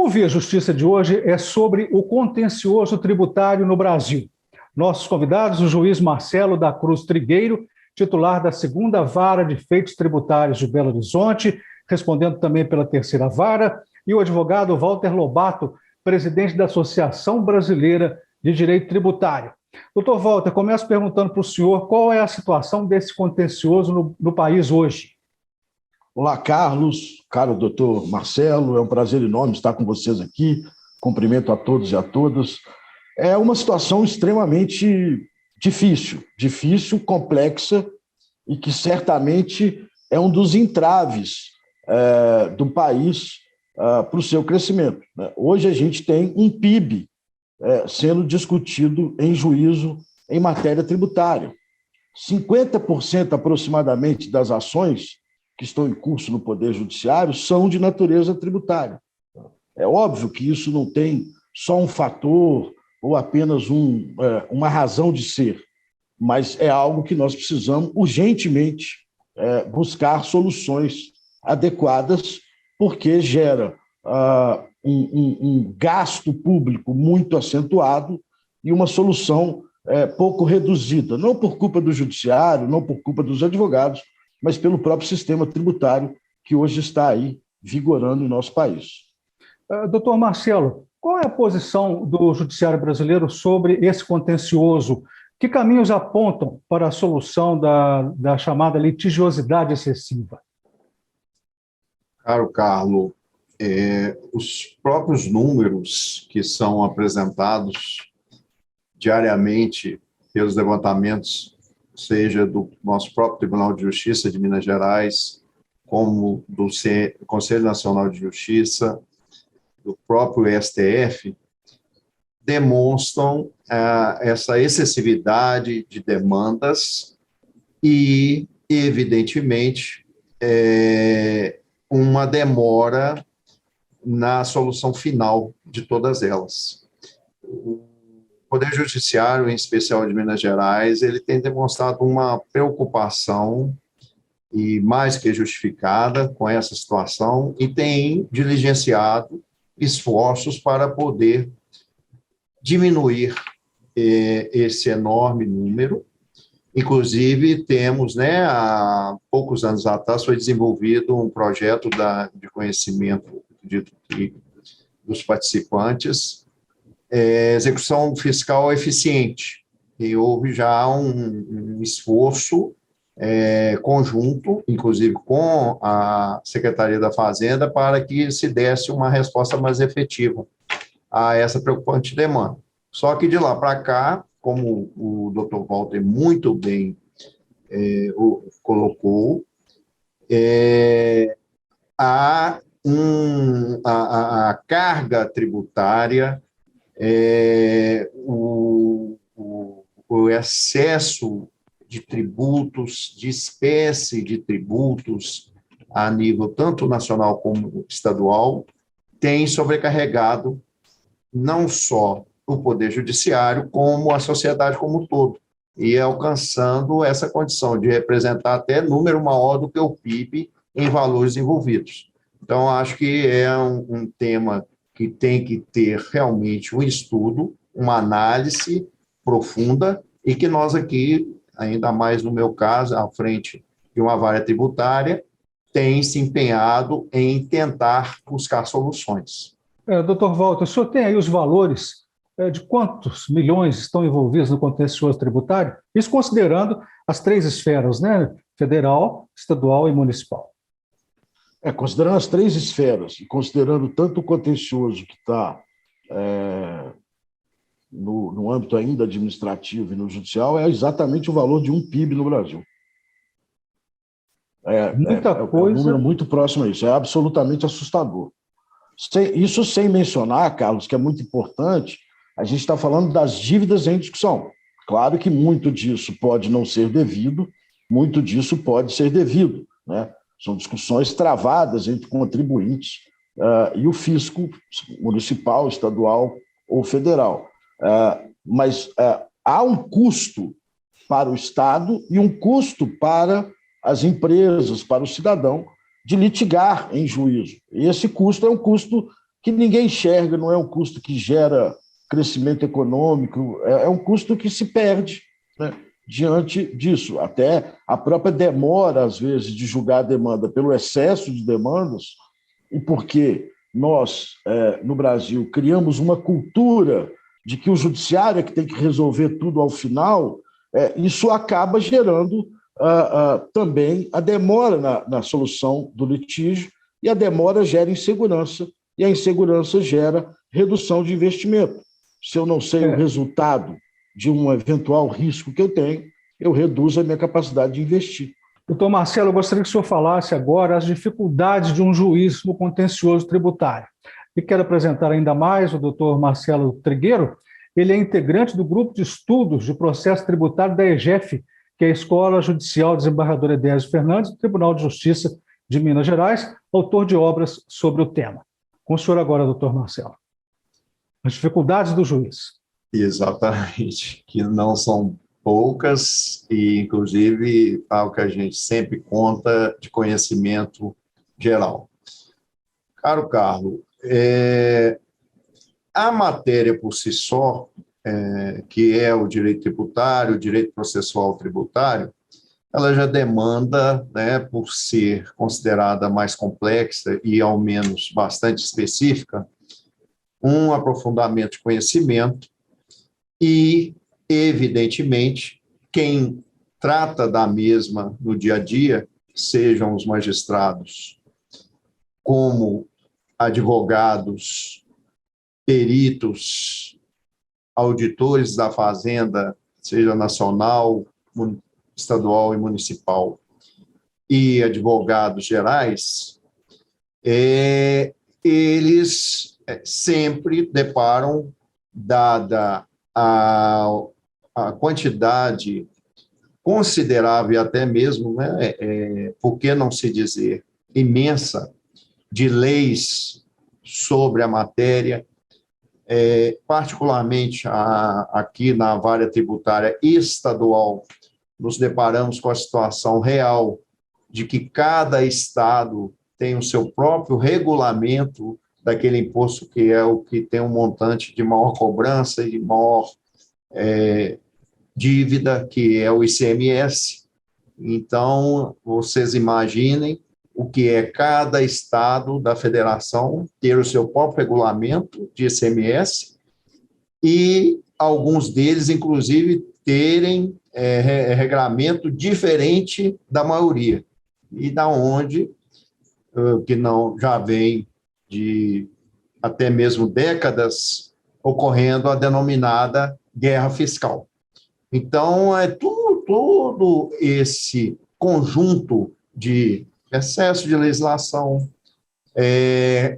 Ouvir a Justiça de hoje é sobre o contencioso tributário no Brasil. Nossos convidados, o juiz Marcelo da Cruz Trigueiro, titular da 2ª Vara de Feitos Tributários de Belo Horizonte, respondendo também pela 3ª Vara, e o advogado Walter Lobato, presidente da Associação Brasileira de Direito Tributário. Doutor Walter, começo perguntando para o senhor qual é a situação desse contencioso no país hoje. Olá, Carlos, caro doutor Marcelo, é um prazer enorme estar com vocês aqui, cumprimento a todos e a todas. É uma situação extremamente difícil, complexa, e que certamente é um dos entraves do país para o seu crescimento. Hoje a gente tem um PIB sendo discutido em juízo em matéria tributária. 50% aproximadamente das ações que estão em curso no Poder Judiciário são de natureza tributária. É óbvio que isso não tem só um fator ou apenas uma razão de ser, mas é algo que nós precisamos urgentemente buscar soluções adequadas, porque gera um gasto público muito acentuado e uma solução pouco reduzida, não por culpa do judiciário, não por culpa dos advogados, mas pelo próprio sistema tributário que hoje está aí vigorando em nosso país. Doutor Marcelo, qual é a posição do judiciário brasileiro sobre esse contencioso? Que caminhos apontam para a solução da chamada litigiosidade excessiva? Caro Carlos, os próprios números que são apresentados diariamente pelos levantamentos, seja do nosso próprio Tribunal de Justiça de Minas Gerais, como do Conselho Nacional de Justiça, do próprio STF, demonstram essa excessividade de demandas e, evidentemente, uma demora na solução final de todas elas. O Poder Judiciário, em especial de Minas Gerais, ele tem demonstrado uma preocupação, e mais que justificada, com essa situação, e tem diligenciado esforços para poder diminuir esse enorme número. Inclusive, temos, há poucos anos atrás, foi desenvolvido um projeto de conhecimento dos participantes, execução fiscal eficiente, e houve já um esforço conjunto, inclusive com a Secretaria da Fazenda, para que se desse uma resposta mais efetiva a essa preocupante demanda. Só que de lá para cá, como o doutor Walter muito bem colocou, a carga tributária, o excesso de tributos, de espécie de tributos, a nível tanto nacional como estadual, tem sobrecarregado não só o Poder Judiciário, como a sociedade como um todo, e alcançando essa condição de representar até número maior do que o PIB em valores envolvidos. Então, acho que é um tema que tem que ter realmente um estudo, uma análise profunda, e que nós aqui, ainda mais no meu caso, à frente de uma vara tributária, tem se empenhado em tentar buscar soluções. Doutor Walter, o senhor tem aí os valores de quantos milhões estão envolvidos no contencioso tributário? Isso considerando as 3 esferas, federal, estadual e municipal. Considerando as 3 esferas, e considerando tanto o contencioso que está no âmbito ainda administrativo e no judicial, é exatamente o valor de um PIB no Brasil. Muita coisa. É um número muito próximo a isso, é absolutamente assustador. Isso sem mencionar, Carlos, que é muito importante, a gente está falando das dívidas em discussão. Claro que muito disso pode não ser devido, muito disso pode ser devido, São discussões travadas entre contribuintes e o fisco municipal, estadual ou federal. Mas há um custo para o Estado e um custo para as empresas, para o cidadão, de litigar em juízo. E esse custo é um custo que ninguém enxerga, não é um custo que gera crescimento econômico, é um custo que se perde, né, diante disso. Até a própria demora, às vezes, de julgar a demanda pelo excesso de demandas, e porque nós, no Brasil, criamos uma cultura de que o judiciário é que tem que resolver tudo ao final, isso acaba gerando também a demora na solução do litígio, e a demora gera insegurança, e a insegurança gera redução de investimento. Se eu não sei o resultado de um eventual risco que eu tenho, eu reduzo a minha capacidade de investir. Doutor Marcelo, eu gostaria que o senhor falasse agora as dificuldades de um juiz no contencioso tributário. E quero apresentar ainda mais o doutor Marcelo Trigueiro. Ele é integrante do grupo de estudos de processo tributário da EGEF, que é a Escola Judicial Desembargador Edésio Fernandes, do Tribunal de Justiça de Minas Gerais, autor de obras sobre o tema. Com o senhor agora, doutor Marcelo. As dificuldades do juiz. Exatamente, que não são poucas e, inclusive, algo que a gente sempre conta de conhecimento geral. Caro Carlos, a matéria por si só, que é o direito tributário, o direito processual tributário, ela já demanda, né, por ser considerada mais complexa e, ao menos, bastante específica, um aprofundamento de conhecimento e, evidentemente, quem trata da mesma no dia a dia, sejam os magistrados, como advogados, peritos, auditores da Fazenda, seja nacional, estadual e municipal, e advogados gerais, eles sempre deparam, dada a quantidade considerável e até mesmo, né, por que não se dizer, imensa, de leis sobre a matéria, particularmente aqui na vara tributária estadual, nos deparamos com a situação real de que cada estado tem o seu próprio regulamento daquele imposto que é o que tem um montante de maior cobrança e maior dívida, que é o ICMS. Então, vocês imaginem o que é cada estado da federação ter o seu próprio regulamento de ICMS e alguns deles, inclusive, terem regramento diferente da maioria, e da onde, que não já vem de até mesmo décadas, ocorrendo a denominada guerra fiscal. Então, todo esse conjunto de excesso de legislação,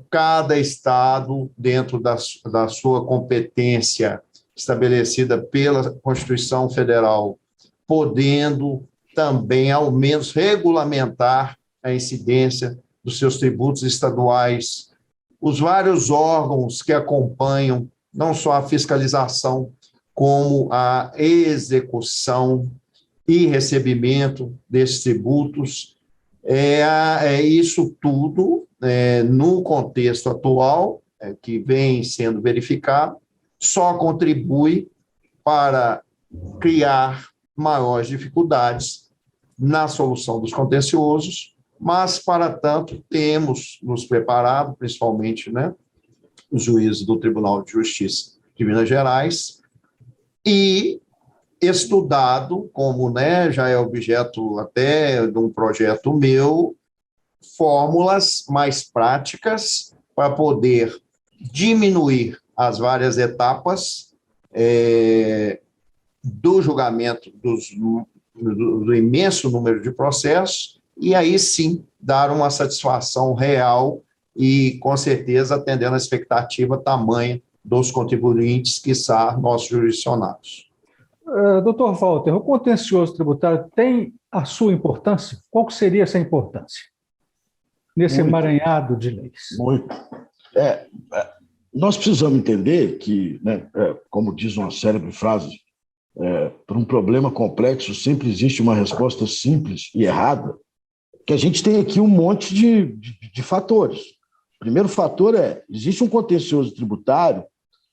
cada estado, dentro da sua competência estabelecida pela Constituição Federal, podendo também, ao menos, regulamentar a incidência dos seus tributos estaduais, os vários órgãos que acompanham não só a fiscalização, como a execução e recebimento desses tributos. Isso tudo, no contexto atual, que vem sendo verificado, só contribui para criar maiores dificuldades na solução dos contenciosos, mas, para tanto, temos nos preparado, principalmente, né, os juízes do Tribunal de Justiça de Minas Gerais, e estudado, como, né, já é objeto até de um projeto meu, fórmulas mais práticas para poder diminuir as várias etapas do julgamento do imenso número de processos, e aí sim dar uma satisfação real e, com certeza, atendendo a expectativa tamanha dos contribuintes, quiçá nossos jurisdicionados. Doutor Walter, o contencioso tributário tem a sua importância? Qual que seria essa importância nesse emaranhado de leis? Muito. Nós precisamos entender que, né, como diz uma célebre frase, para um problema complexo sempre existe uma resposta simples e errada, que a gente tem aqui um monte de fatores. primeiro fator existe um contencioso tributário,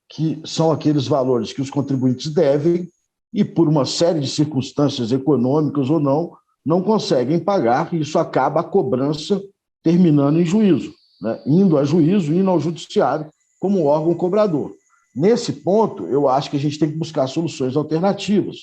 que são aqueles valores que os contribuintes devem e, por uma série de circunstâncias econômicas ou não conseguem pagar, e isso acaba a cobrança terminando em juízo, né? Indo a juízo, indo ao judiciário como órgão cobrador. Nesse ponto, eu acho que a gente tem que buscar soluções alternativas,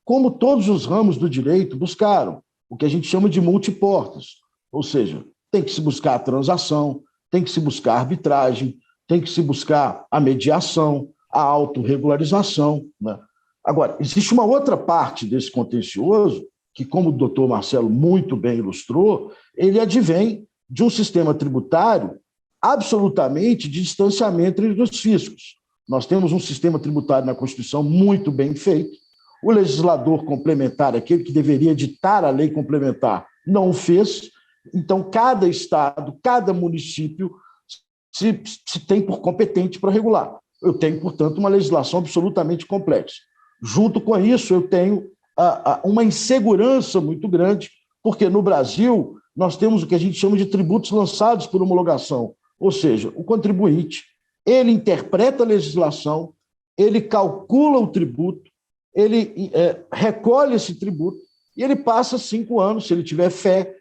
como todos os ramos do direito buscaram, o que a gente chama de multiportas, ou seja, tem que se buscar a transação, tem que se buscar a arbitragem, tem que se buscar a mediação, a autorregularização, né? Agora, existe uma outra parte desse contencioso que, como o doutor Marcelo muito bem ilustrou, ele advém de um sistema tributário absolutamente de distanciamento entre os fiscos. Nós temos um sistema tributário na Constituição muito bem feito. O legislador complementar, aquele que deveria ditar a lei complementar, não o fez. Então, cada estado, cada município se tem por competente para regular. Eu tenho, portanto, uma legislação absolutamente complexa. Junto com isso, eu tenho uma insegurança muito grande, porque no Brasil nós temos o que a gente chama de tributos lançados por homologação, ou seja, o contribuinte, ele interpreta a legislação, ele calcula o tributo, ele recolhe esse tributo e ele passa 5 anos, se ele tiver fé,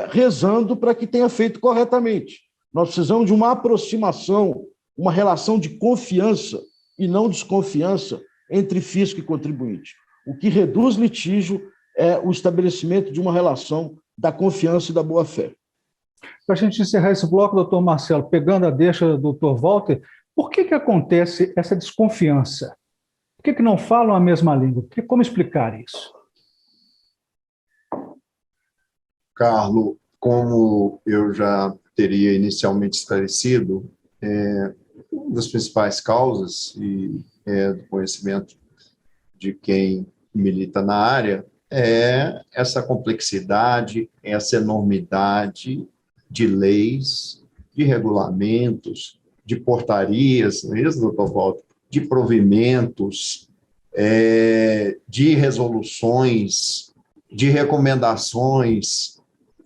rezando para que tenha feito corretamente. Nós precisamos de uma aproximação, uma relação de confiança e não desconfiança entre fisco e contribuinte. O que reduz litígio é o estabelecimento de uma relação da confiança e da boa-fé. Para a gente encerrar esse bloco, doutor Marcelo, pegando a deixa do doutor Walter, por que acontece essa desconfiança? Por que não falam a mesma língua? Como explicar isso? Carlos, como eu já teria inicialmente esclarecido, uma das principais causas, e do conhecimento de quem milita na área, é essa complexidade, essa enormidade de leis, de regulamentos, de portarias, não é isso, doutor Walter? De provimentos, de resoluções, de recomendações.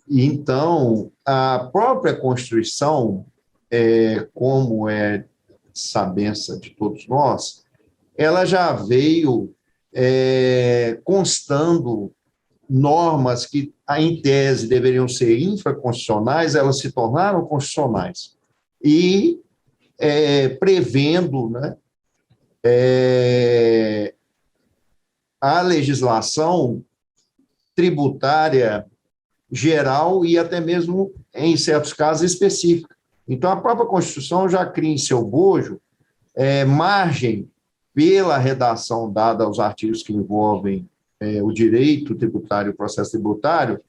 Então, a própria Constituição, como é sabença de todos nós, ela já veio constando normas que, em tese, deveriam ser infraconstitucionais, elas se tornaram constitucionais. E prevendo, né, a legislação tributária geral e até mesmo, em certos casos, específica. Então, a própria Constituição já cria em seu bojo margem, pela redação dada aos artigos que envolvem o direito tributário e o processo tributário,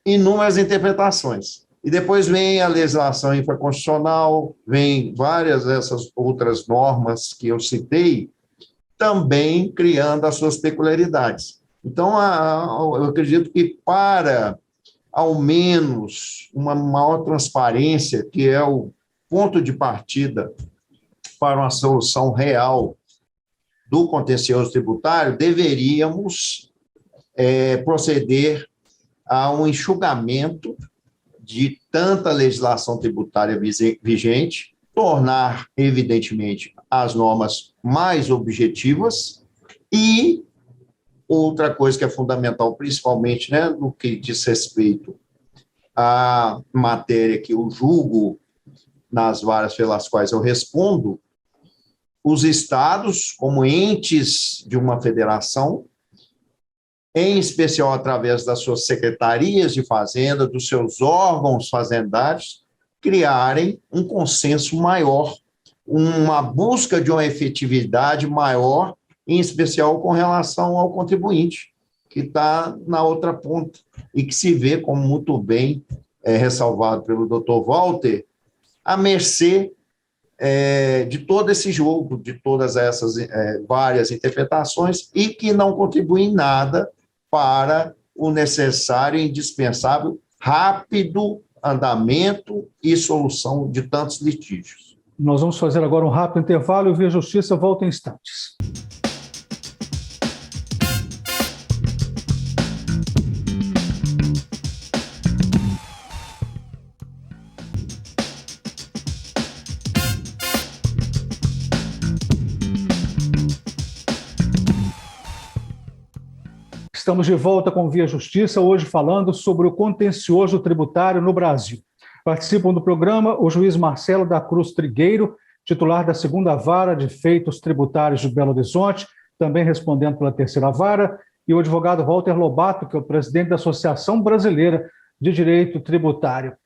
inúmeras interpretações. E depois vem a legislação infraconstitucional, vem várias dessas outras normas que eu citei, também criando as suas peculiaridades. Então, eu acredito que para, ao menos, uma maior transparência, que é o ponto de partida para uma solução real do contencioso tributário, deveríamos proceder a um enxugamento de tanta legislação tributária vigente, tornar, evidentemente, as normas mais objetivas e outra coisa que é fundamental, principalmente, né, no que diz respeito à matéria que eu julgo nas varas pelas quais eu respondo, os estados, como entes de uma federação, em especial através das suas secretarias de fazenda, dos seus órgãos fazendários, criarem um consenso maior, uma busca de uma efetividade maior, em especial com relação ao contribuinte, que está na outra ponta, e que se vê, como muito bem ressalvado pelo doutor Walter, à mercê de todo esse jogo, de todas essas várias interpretações, e que não contribuem em nada para o necessário e indispensável rápido andamento e solução de tantos litígios. Nós vamos fazer agora um rápido intervalo e o Via Justiça volta em instantes. Estamos de volta com Via Justiça, hoje falando sobre o contencioso tributário no Brasil. Participam do programa o juiz Marcelo da Cruz Trigueiro, titular da segunda vara de feitos tributários de Belo Horizonte, também respondendo pela terceira vara, e o advogado Walter Lobato, que é o presidente da Associação Brasileira de Direito Tributário.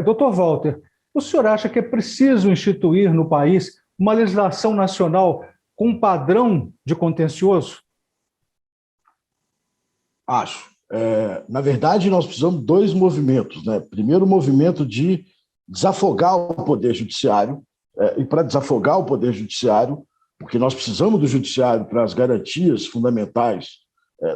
Doutor Walter, o senhor acha que é preciso instituir no país uma legislação nacional com um padrão de contencioso? Acho. Na verdade, nós precisamos de dois movimentos, né? Primeiro, o movimento de desafogar o Poder Judiciário, e para desafogar o Poder Judiciário, porque nós precisamos do Judiciário para as garantias fundamentais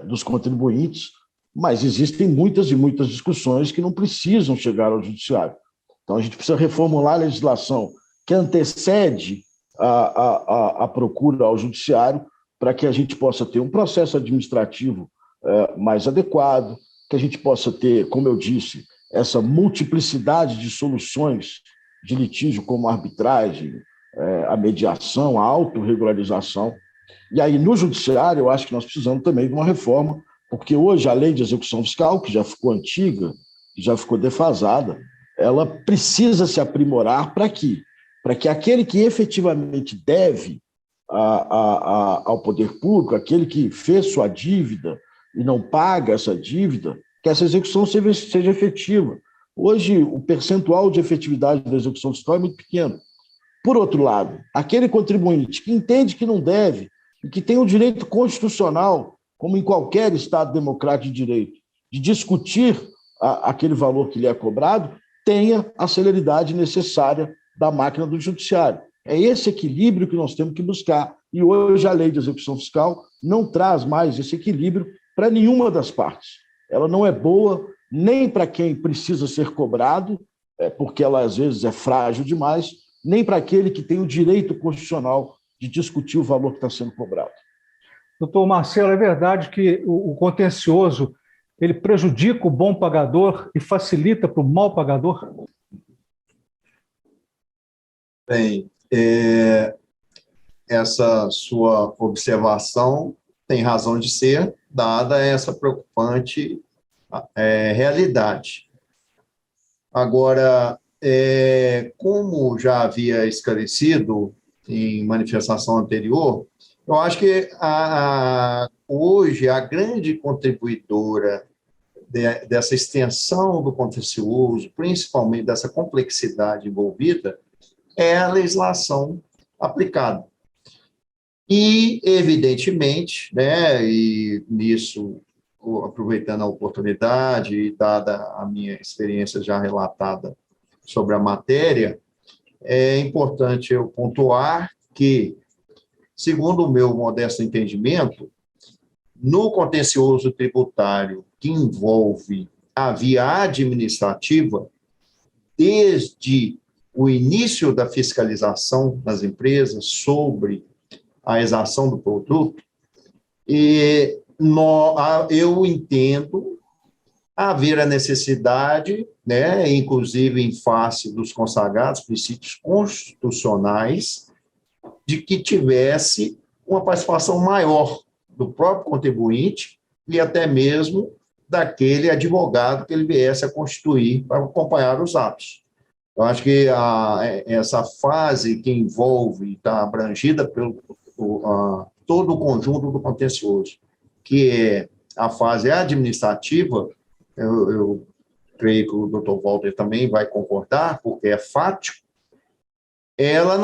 dos contribuintes, mas existem muitas e muitas discussões que não precisam chegar ao Judiciário. Então, a gente precisa reformular a legislação que antecede a procura ao Judiciário para que a gente possa ter um processo administrativo mais adequado, que a gente possa ter, como eu disse, essa multiplicidade de soluções de litígio, como a arbitragem, a mediação, a autorregularização. E aí, no Judiciário, eu acho que nós precisamos também de uma reforma, porque hoje a lei de execução fiscal, que já ficou antiga, que já ficou defasada, ela precisa se aprimorar para quê? Para que aquele que efetivamente deve ao poder público, aquele que fez sua dívida e não paga essa dívida, que essa execução seja efetiva. Hoje, o percentual de efetividade da execução fiscal é muito pequeno. Por outro lado, aquele contribuinte que entende que não deve e que tem o direito constitucional, como em qualquer Estado democrático de direito, de discutir aquele valor que lhe é cobrado, tenha a celeridade necessária da máquina do Judiciário. É esse equilíbrio que nós temos que buscar. E hoje a lei de execução fiscal não traz mais esse equilíbrio para nenhuma das partes. Ela não é boa nem para quem precisa ser cobrado, porque ela às vezes é frágil demais, nem para aquele que tem o direito constitucional de discutir o valor que está sendo cobrado. Doutor Marcelo, é verdade que o contencioso ele prejudica o bom pagador e facilita para o mau pagador? Bem, essa sua observação tem razão de ser, dada essa preocupante realidade. Agora, como já havia esclarecido em manifestação anterior, eu acho que hoje a grande contribuidora dessa extensão do contencioso, principalmente dessa complexidade envolvida, é a legislação aplicada. E, evidentemente, né, e nisso, aproveitando a oportunidade e dada a minha experiência já relatada sobre a matéria, é importante eu pontuar que, segundo o meu modesto entendimento, no contencioso tributário que envolve a via administrativa, desde o início da fiscalização das empresas sobre a exação do produto, eu entendo haver a necessidade, né, inclusive em face dos consagrados princípios constitucionais, de que tivesse uma participação maior do próprio contribuinte e até mesmo daquele advogado que ele viesse a constituir para acompanhar os atos. Eu acho que essa fase que envolve, está abrangida pelo todo o conjunto do contencioso, que é a fase administrativa, eu creio que o doutor Walter também vai concordar, porque é fático, ela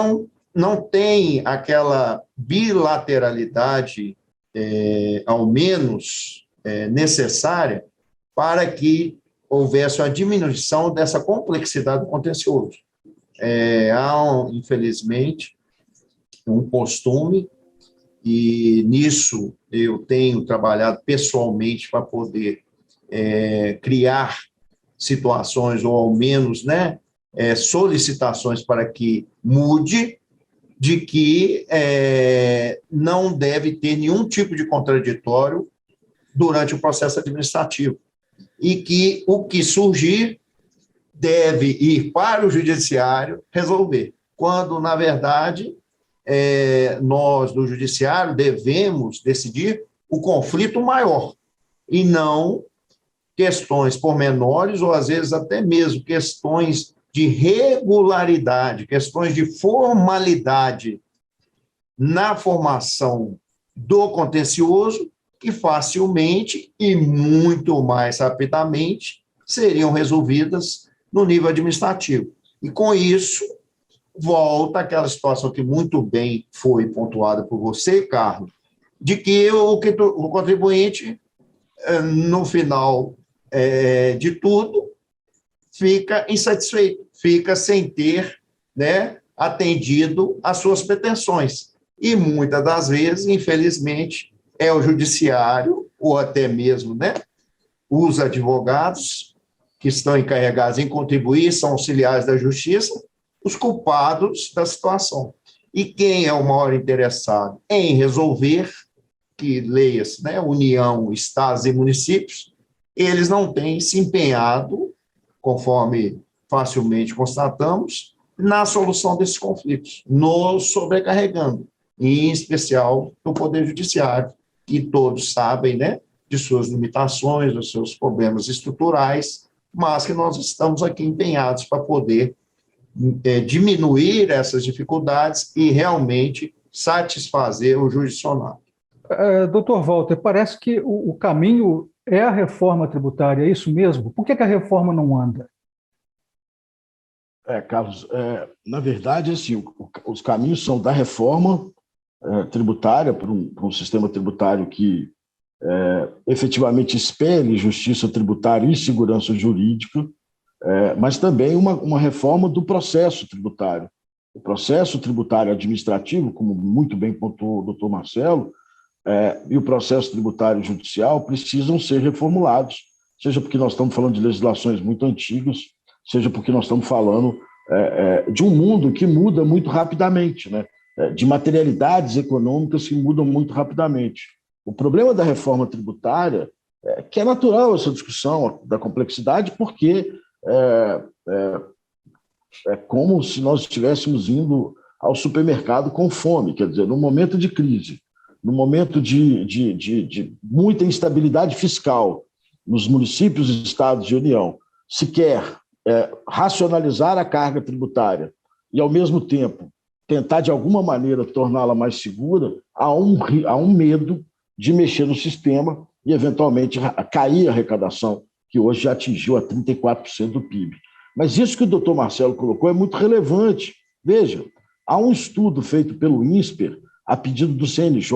não tem aquela bilateralidade, ao menos necessária, para que houvesse a diminuição dessa complexidade do contencioso. Há, infelizmente, um costume, e nisso eu tenho trabalhado pessoalmente para poder criar situações, ou ao menos, né, solicitações para que mude, de que não deve ter nenhum tipo de contraditório durante o processo administrativo, e que o que surgir deve ir para o judiciário resolver, quando, na verdade, nós, do judiciário, devemos decidir o conflito maior, e não questões pormenores ou, às vezes, até mesmo questões de regularidade, questões de formalidade na formação do contencioso, que facilmente e muito mais rapidamente seriam resolvidas no nível administrativo. E, com isso, volta àquela situação que muito bem foi pontuada por você, Carlos, de que o contribuinte, no final de tudo, fica insatisfeito, fica sem ter, né, atendido às suas pretensões. E, muitas das vezes, infelizmente, é o judiciário, ou até mesmo, né, os advogados que estão encarregados em contribuir, são auxiliares da justiça, os culpados da situação. E quem é o maior interessado em resolver, que leia-se, né, União, Estados e municípios, eles não têm se empenhado, conforme facilmente constatamos, na solução desses conflitos, nos sobrecarregando, em especial no Poder Judiciário, que todos sabem, né, de suas limitações, dos seus problemas estruturais, mas que nós estamos aqui empenhados para poder diminuir essas dificuldades e realmente satisfazer o jurisdicionado. Doutor Walter, parece que o caminho é a reforma tributária, é isso mesmo? Por que a reforma não anda? Carlos, na verdade, assim, os caminhos são da reforma tributária para um sistema tributário que efetivamente espelhe justiça tributária e segurança jurídica, mas também uma reforma do processo tributário. O processo tributário administrativo, como muito bem pontuou o doutor Marcelo, e o processo tributário judicial precisam ser reformulados, seja porque nós estamos falando de legislações muito antigas, seja porque nós estamos falando de um mundo que muda muito rapidamente, né? De materialidades econômicas que mudam muito rapidamente. O problema da reforma tributária é que é natural essa discussão da complexidade, porque é como se nós estivéssemos indo ao supermercado com fome, quer dizer, no momento de crise, no momento de muita instabilidade fiscal nos municípios, estados e União, se quer racionalizar a carga tributária e, ao mesmo tempo, tentar, de alguma maneira, torná-la mais segura, há um medo de mexer no sistema e, eventualmente, cair a arrecadação, que hoje já atingiu a 34% do PIB. Mas isso que o doutor Marcelo colocou é muito relevante. Veja, há um estudo feito pelo INSPER, a pedido do CNJ,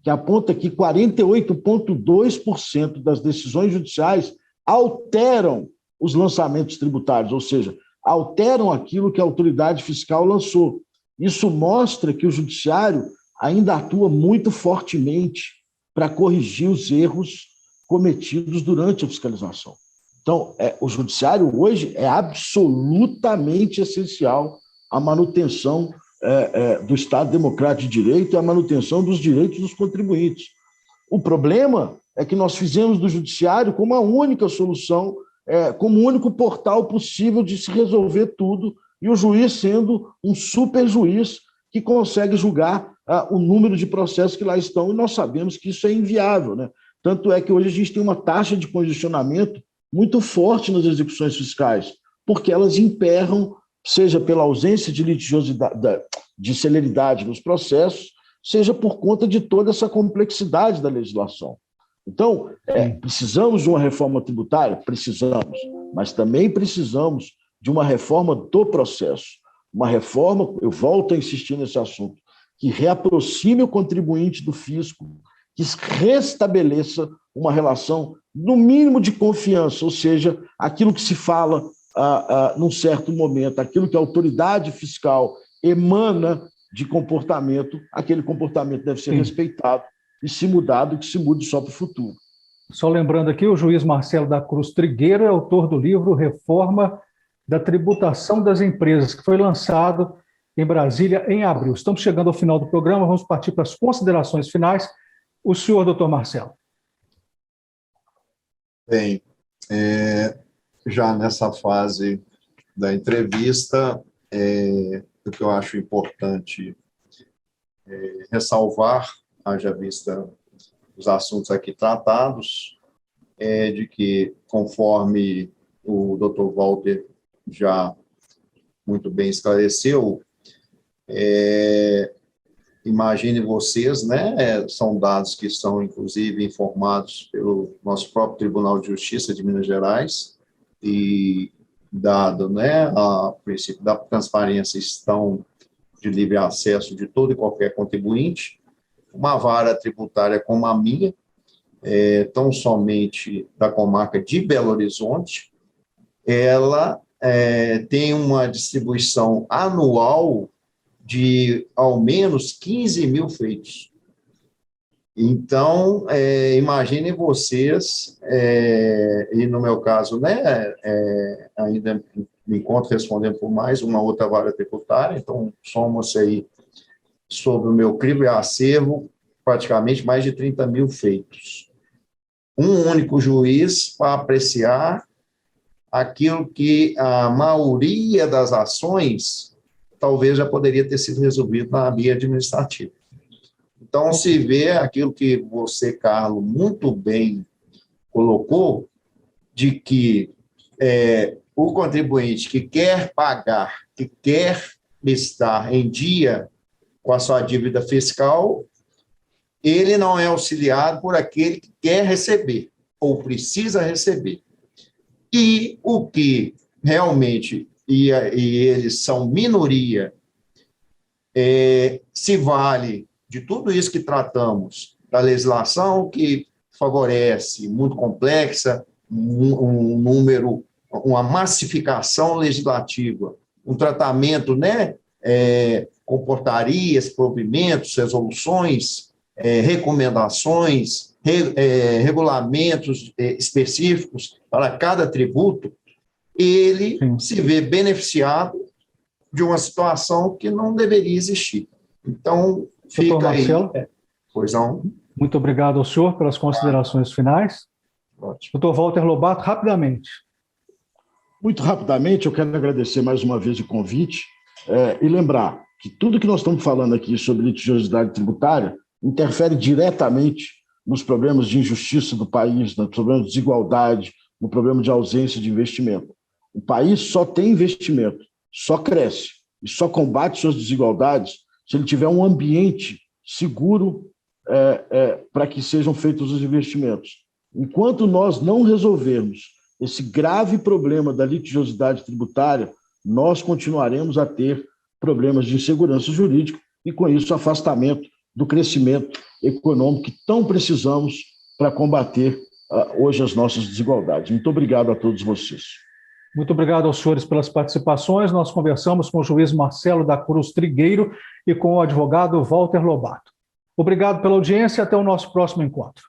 que aponta que 48,2% das decisões judiciais alteram os lançamentos tributários, ou seja, alteram aquilo que a autoridade fiscal lançou. Isso mostra que o judiciário ainda atua muito fortemente para corrigir os erros cometidos durante a fiscalização. Então, o judiciário hoje é absolutamente essencial à manutenção do Estado Democrático de Direito e à manutenção dos direitos dos contribuintes. O problema é que nós fizemos do judiciário como a única solução, como o único portal possível de se resolver tudo, e o juiz sendo um super juiz que consegue julgar o número de processos que lá estão, e nós sabemos que isso é inviável, né? Tanto é que hoje a gente tem uma taxa de congestionamento muito forte nas execuções fiscais, porque elas emperram, seja pela ausência de litigiosidade, de celeridade nos processos, seja por conta de toda essa complexidade da legislação. Então, precisamos de uma reforma tributária? Precisamos, mas também precisamos de uma reforma do processo. Uma reforma, eu volto a insistir nesse assunto, que reaproxime o contribuinte do fisco, que restabeleça uma relação, no mínimo, de confiança, ou seja, aquilo que se fala num certo momento, aquilo que a autoridade fiscal emana de comportamento, aquele comportamento deve ser respeitado e, se mudado, que se mude só para o futuro. Só lembrando aqui, o juiz Marcelo da Cruz Trigueiro é autor do livro Reforma da Tributação das Empresas, que foi lançado em Brasília em abril. Estamos chegando ao final do programa, vamos partir para as considerações finais. O senhor, doutor Marcelo. Bem, já nessa fase da entrevista, o que eu acho importante ressalvar, haja vista os assuntos aqui tratados, é de que, conforme o Dr. Walter já muito bem esclareceu, imagine vocês, né, são dados que são, inclusive, informados pelo nosso próprio Tribunal de Justiça de Minas Gerais, e dado, né, a princípio da transparência, estão de livre acesso de todo e qualquer contribuinte. Uma vara tributária como a minha, tão somente da comarca de Belo Horizonte, ela tem uma distribuição anual de ao menos 15 mil feitos. Então, imaginem vocês, e no meu caso, né, ainda me encontro respondendo por mais uma outra vara tributária, então somos aí, sobre o meu crivo e acervo, praticamente mais de 30 mil feitos. Um único juiz para apreciar aquilo que a maioria das ações talvez já poderia ter sido resolvido na via administrativa. Então, se vê aquilo que você, Carlos, muito bem colocou, de que o contribuinte que quer pagar, que quer estar em dia com a sua dívida fiscal, ele não é auxiliado por aquele que quer receber, ou precisa receber. E o que realmente, e eles são minoria, se vale de tudo isso que tratamos, da legislação que favorece, muito complexa, um número, uma massificação legislativa, um tratamento, né, com portarias, provimentos, resoluções, recomendações, regulamentos específicos para cada tributo, ele se vê beneficiado de uma situação que não deveria existir. Então, fica Doutor Marcelo, aí. Pois não. muito obrigado ao senhor pelas considerações finais. Ótimo. Doutor Walter Lobato, rapidamente. Muito rapidamente, eu quero agradecer mais uma vez o convite e lembrar que tudo que nós estamos falando aqui sobre litigiosidade tributária interfere diretamente nos problemas de injustiça do país, nos problemas de desigualdade, no problema de ausência de investimento. O país só tem investimento, só cresce e só combate suas desigualdades se ele tiver um ambiente seguro para que sejam feitos os investimentos. Enquanto nós não resolvermos esse grave problema da litigiosidade tributária, nós continuaremos a ter problemas de insegurança jurídica e, com isso, afastamento do crescimento econômico que tão precisamos para combater hoje as nossas desigualdades. Muito obrigado a todos vocês. Muito obrigado aos senhores pelas participações. Nós conversamos com o juiz Marcelo da Cruz Trigueiro e com o advogado Walter Lobato. Obrigado pela audiência e até o nosso próximo encontro.